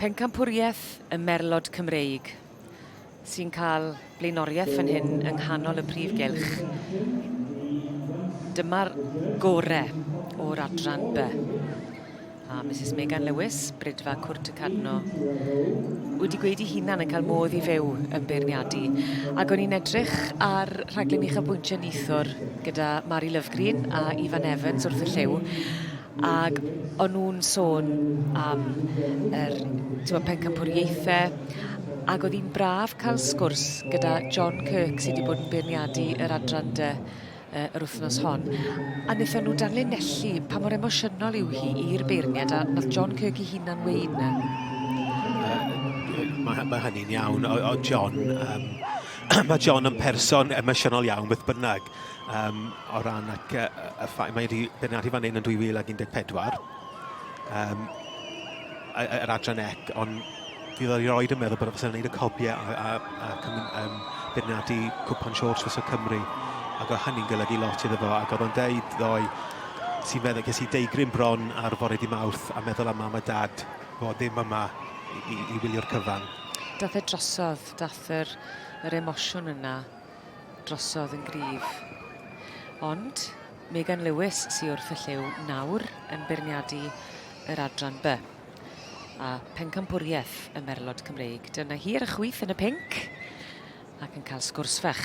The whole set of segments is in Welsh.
Bencampwriaeth y Merlod Cymreig sy'n cael blaenoriaeth fan hyn yng nghanol y Prif Gylch. Dyma'r gorau o'r adran B. A Mrs Megan Lewis, brydfa Cwrt y Cadno, wedi gweud ei hunan yn cael modd i fyw yn beirniadu. Ac o'n i'n edrych ar rhaglen uchelbwyntio neithwr gyda Mary Lovegreen a Ifan Evans wrth y lliw. Ac o'n nhw'n sôn am Bencampwriaethau. Ac oedd hi'n braf cael sgwrs gyda John Kirk sydd wedi bod yn beirniadu yr adran dy yr wythnos hon. A wnaethon nhw danlinellu pa mor emosiynol yw hi i'r beirniad a nath John Kirk ei hunan weid na. Mae hynny'n iawn. O John, mae John yn person emosiynol iawn beth bynnag. O ran ac y ffaith mae wedi beirniadu fan hyn yn 2014. Yr adran ec, ond fydd o'i roed yn meddwl bod o'n gwneud y copiau a beirniadu cwpan Siorts Fes o Cymru. Ac o hynny'n golygu lot iddo fo, ac oedd o'n deud ddoe sy'n meddwl ges i deigryn bron ar fore di Mawrth a meddwl am mam a dad fod ddim yma i wylio'r cyfan. Dath e drosodd, dath yr emosiwn yna drosodd yn gryf. Ond Megan Lewis sy'n wrth y lliw nawr yn beirniadu yr adran B. A Bencampwriaeth y Merlod Cymreig. Dyna hi ar y chwith yn y pinc ac yn cael sgwrs fech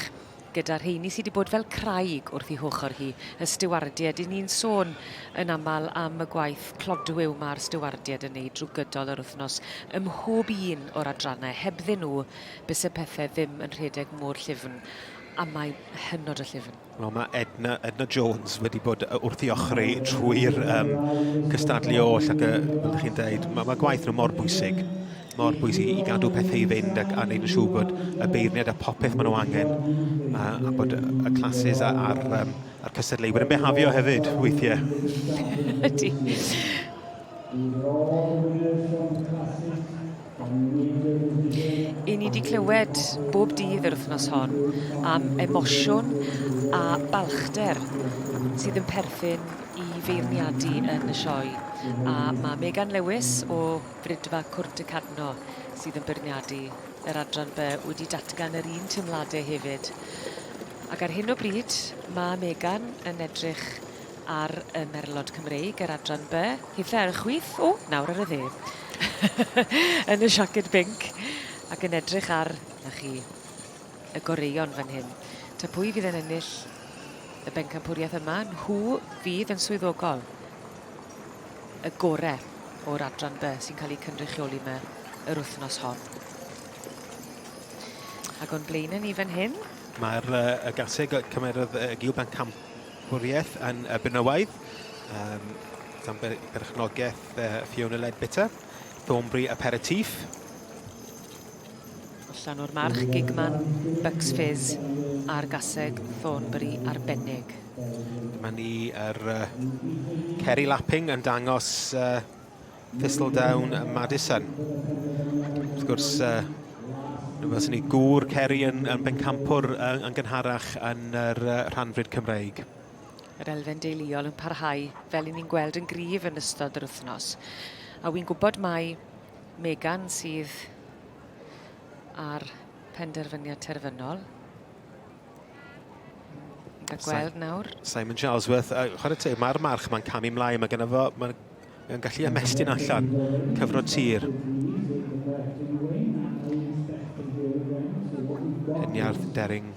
gyda'r rheini sydd wedi bod fel craig wrth ei hochr hi, y stiwardiad. Ni'n sôn yn aml am y gwaith clodwyw mae'r stiwardiad yn neud drwy gydol yr wythnos ym mhob un o'r adrannau. Hebddyn nhw bys y pethau ddim yn rhedeg mor llyfn, a mae hynod o llyfn. Wel, mae Edna Jones wedi bod wrth ei ochri trwy'r cystadlu oll ac fel chi'n dweud, mae gwaith nhw mor bwysig i gadw pethau i fynd a wneud yn siŵr bod y beirniad a popeth maen nhw angen a bod y classes a'r cystadleuwyr yn behafio hefyd weithiau. Ydy. I ni wedi clywed bob dydd yr wythnos hon am emosiwn a balchder sydd yn perthyn i feirniadu yn y sioe. A mae Megan Lewis o brydfa Cwrt y Cadno sydd yn beirniadu yr adran B wedi datgan yr un teimladau hefyd. Ac ar hyn o bryd mae Megan yn edrych ar y Merlod Cymreig, yr adran B. Hitha ar y chwith, nawr ar y dde. Yn y siaced binc ac yn edrych ar, na chi, y goreion fan hyn. Ta pwy fydd yn ennill y Bencampwriaeth yma? Nhw fydd yn swyddogol y gorau o'r adran B sy'n cael ei cynrychioli yma yr wythnos hon. Ac o'n blaen ni fan hyn? Mae'r gaseg cymerodd Gil Bencampwriaeth yn Bynywaidd, dan berchnogaeth Fiona Ledbitter, Thornbury Aperitif. Allan o'r march Gigman, Bucks Fizz a'r gaseg Thornbury arbennig. Dyma ni Kerry Lapping yn dangos Thistledown Madison. Wrth gwrs, fyswn ni gŵr Kerry yn bencampwr yn gynharach yn yr rhanfryd Cymreig. Yr elfen deuluol yn parhau fel ni'n gweld yn gryf yn ystod yr wythnos. A wy'n gwybod mai Megan sydd ar penderfyniad terfynol. A gweld nawr. Simon Charlesworth, mae'r march mae'n camu mlaen, mae gen fo, mae'n gallu ymestyn allan, cyfrod tir. Eniarth Dering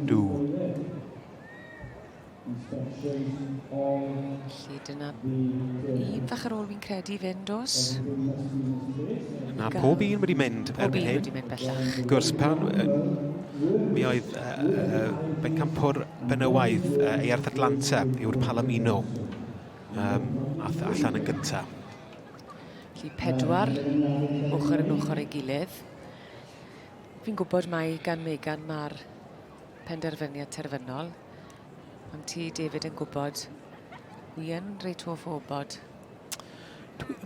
Dw. Felly dyna un fach ar ôl fi'n credu fynd os. Na, pob un wedi mynd erbyn hyn. Pob un wedi mynd bellach. Gwrs, pan mi oedd Bencampwr Bynywaidd Earth Atlanta yw'r Palomino allan yn gyntaf. Felly 4 ochr yn ochr ei gilydd. Fi'n gwybod mai gan Megan mae'r penderfyniad terfynol. Ond ti, David, yn gwybod, wi yn reit o ffobod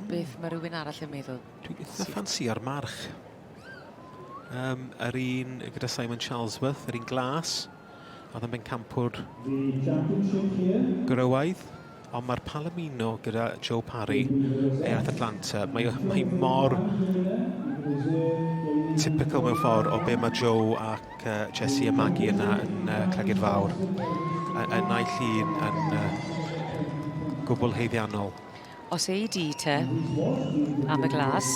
beth mae rhywun arall yn meddwl. Dwi'n eitha ffansi ar march. Yr un gyda Simon Charlesworth, yr un glas, oedd yn bencampwr Gyrywaidd. Ond mae'r Palomino gyda Joe Parry Earth Atlanta, mae mor typical mewn ffordd o be mae Joe ac Jessie a Maggie yna yn Clegyd Fawr. Yn naill llun yn gwbl heiddiannol. Os ei di te, am y glas,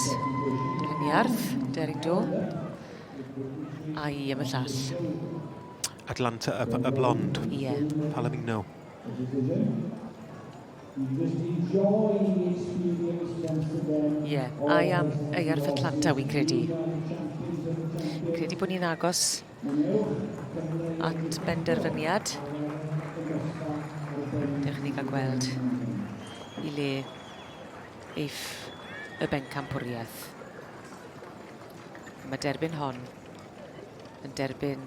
Leniarth, Daring Do, a'i am y llall. Atlanta, y blond. Ie. Palomino. Ie, a'i am Eirth Atlanta, wi'n credu. Credu bod ni'n agos at benderfyniad. Dewch ni gael gweld i le eif y Bencampwriaeth. Mae derbyn hon yn derbyn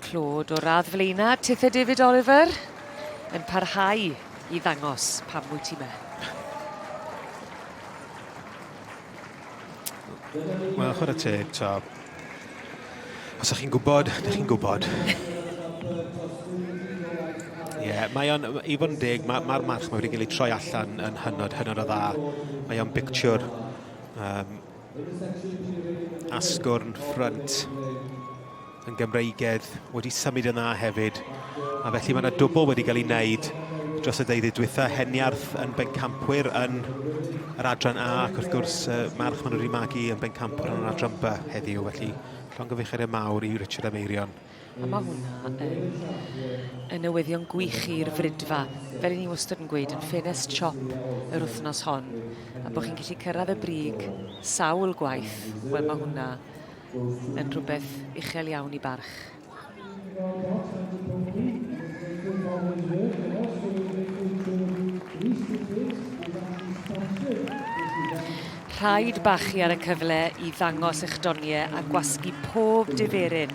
clod o radd flaena. Tithe David Oliver yn parhau i ddangos pam wyt ti me. Wel, chwarae teg, ta. Os ydych chi'n gwybod, ydych chi'n gwybod. Ie, mae o'n, i fod yn deg, mae'r march mae wedi cael ei troi allan yn hynod o dda. Mae o'n pictiwr asgwrn ffrynt yn Gymreigedd, wedi symud yna hefyd. A felly mae yna dwbl wedi cael ei wneud dros y deuddeg diwetha. Heniarth yn bencampwyr yn yr adran A, ac wrth gwrs march maen nhw wedi magu yn bencampwyr yn yr adran B heddiw. Felly, llongyfeiriad mawr i Richard Ameirion. A mae hwnna yn newyddion gwych i'r frydfa. Fel ni wastad yn gweud, yn ffenest siop yr wythnos hon. A bod chi'n gallu cyrraedd y brig sawl gwaith. Wel, mae hwnna yn rhywbeth uchel iawn i barch. Rhaid bachu ar y cyfle i ddangos eich doniau a gwasgu pob diferyn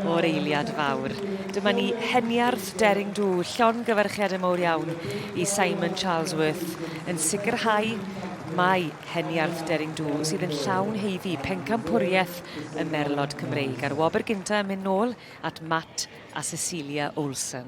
o'r eiliad fawr. Dyma ni Heniarth Daring Do, llongyfarchiadau mawr iawn i Simon Charlesworth yn sicrhau mai Heniarth Daring Do sydd yn llawn heiddi Bencampwriaeth y Merlod Cymreig. A'r wobr gynta yn mynd nôl at Matt a Cecilia Olsen.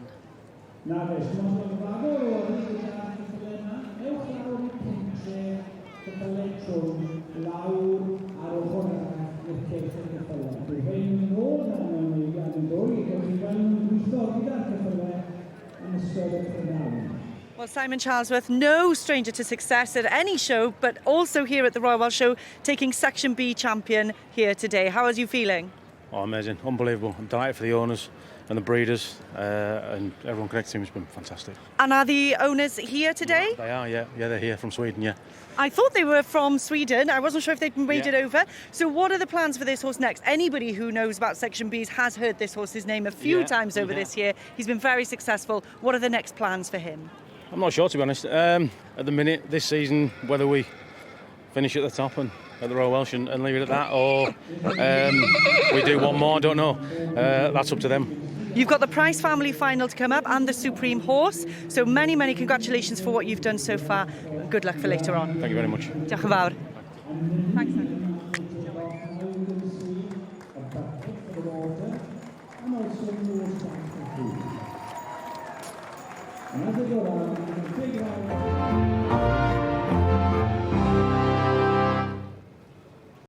Well, Simon Charlesworth, no stranger to success at any show, but also here at the Royal Welsh Show, taking Section B champion here today. How are you feeling? Oh, amazing, unbelievable. I'm delighted for the owners and the breeders and everyone connected to him. It's been fantastic. And are the owners here today? They are, yeah. Yeah, they're here from Sweden, yeah. I thought they were from Sweden. I wasn't sure if they'd been raided over. So what are the plans for this horse next? Anybody who knows about Section Bs has heard this horse's name a few times over this year. He's been very successful. What are the next plans for him? I'm not sure, to be honest. At the minute, this season, whether we finish at the top and at the Royal Welsh and leave it at that, or we do one more, I don't know. That's up to them. You've got the Price Family Final to come up and the Supreme Horse. So many, many congratulations for what you've done so far. Good luck for later on. Thank you very much. Diolch yn fawr. Thanks, Simon.